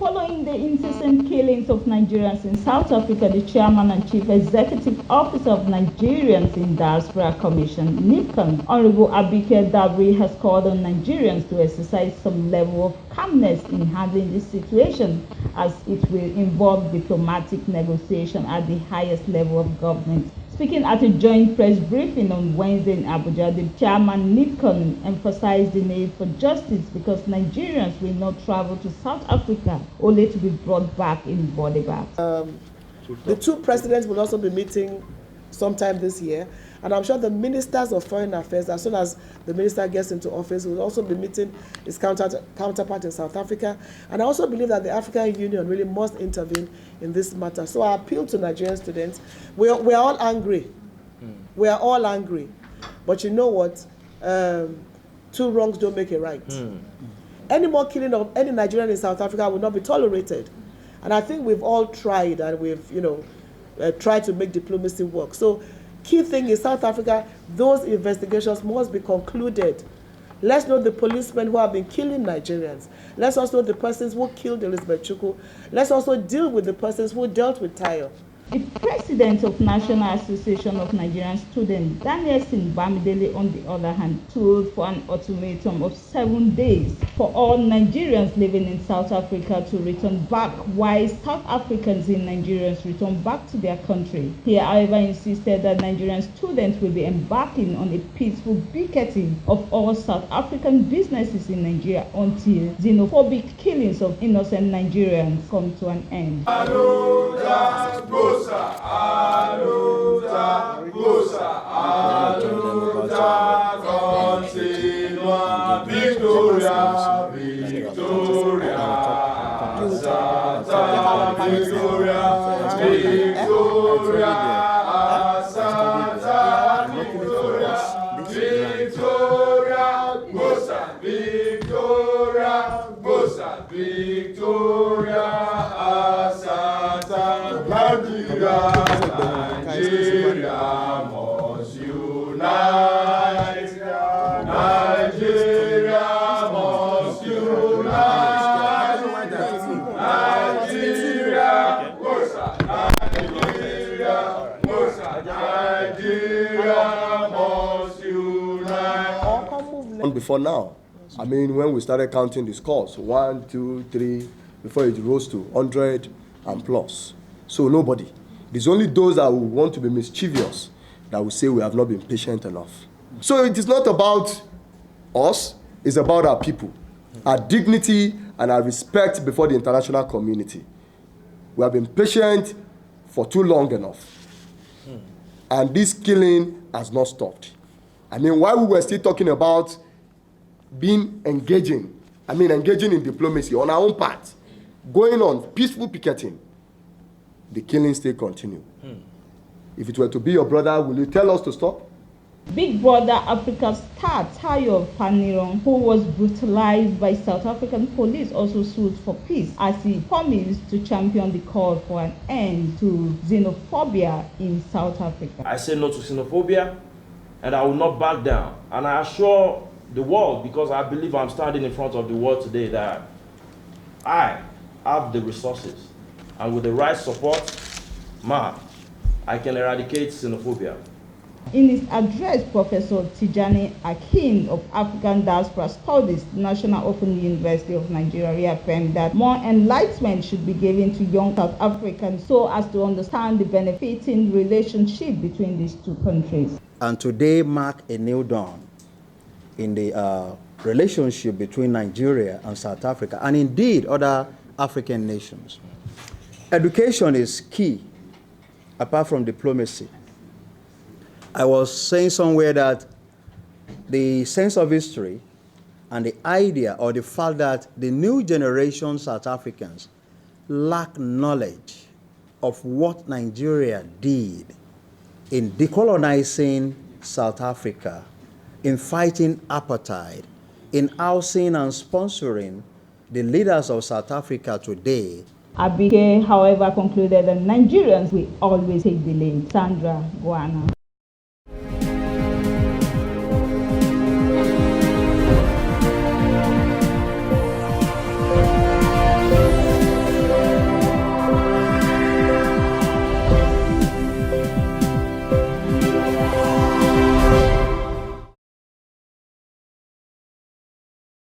Following the incessant killings of Nigerians in South Africa, the chairman and chief executive officer of Nigerians in Diaspora Commission, NIPCON, Honorable Abike Dabri, has called on Nigerians to exercise some level of calmness in handling this situation, as it will involve diplomatic negotiation at the highest level of government. Speaking at a joint press briefing on Wednesday in Abuja, the chairman NIPCON emphasized the need for justice because Nigerians will not travel to South Africa only to be brought back in body bags. The two presidents will also be meeting sometime this year, and I'm sure the ministers of foreign affairs, as soon as the minister gets into office, will also be meeting his counterpart in South Africa. And I also believe that the African Union really must intervene in this matter. So I appeal to Nigerian students. We're all angry. We are all angry. But you know what? Two wrongs don't make a right. Any more killing of any Nigerian in South Africa will not be tolerated. And I think we've all tried, and we've, tried to make diplomacy work. So key thing is South Africa, those investigations must be concluded. Let's know the policemen who have been killing Nigerians. Let's also know the persons who killed Elizabeth Chukwu. Let's also deal with the persons who dealt with Tayo. The president of National Association of Nigerian Students, Daniel Bamidele, on the other hand, called for an ultimatum of 7 days for all Nigerians living in South Africa to return back, while South Africans in Nigerians return back to their country. He, however, insisted that Nigerian students will be embarking on a peaceful picketing of all South African businesses in Nigeria until xenophobic killings of innocent Nigerians come to an end. Continua, Victoria, Victoria, Santa, Victoria, Victoria, Santa, Victoria, Victoria, Bosa, Victoria, Bosa, Victoria, Santa, Nigeria must unite. Nigeria must unite. Nigeria, Bosa, Nigeria, Bosa, Nigeria must unite. Before now, I mean, when we started counting the scores, 1, 2, 3, before it rose to 100 and plus. So nobody. It's only those that will want to be mischievous that will say we have not been patient enough. So it is not about us, it's about our people, our dignity and our respect before the international community. We have been patient for too long enough. And this killing has not stopped. I mean, while we were still talking about engaging in diplomacy on our own part, going on peaceful picketing, the killings still continue. If it were to be your brother, will you tell us to stop? Big Brother Africa star Tayo Fanirong, who was brutalized by South African police, also sued for peace as he promised to champion the call for an end to xenophobia in South Africa. I say no to xenophobia, and I will not back down. And I assure the world, because I believe I'm standing in front of the world today, that I have the resources, and with the right support, I can eradicate xenophobia. In his address, Professor Tijani Akin of African Diaspora Studies, National Open University of Nigeria, reaffirmed that more enlightenment should be given to young South Africans so as to understand the benefiting relationship between these two countries. And today mark a new dawn in the relationship between Nigeria and South Africa, and indeed other African nations. Education is key, apart from diplomacy. I was saying somewhere that the sense of history and the idea or the fact that the new generation South Africans lack knowledge of what Nigeria did in decolonizing South Africa, in fighting apartheid, in housing and sponsoring the leaders of South Africa today. Abike, however, concluded that Nigerians will always take the lead. Sandra Guana.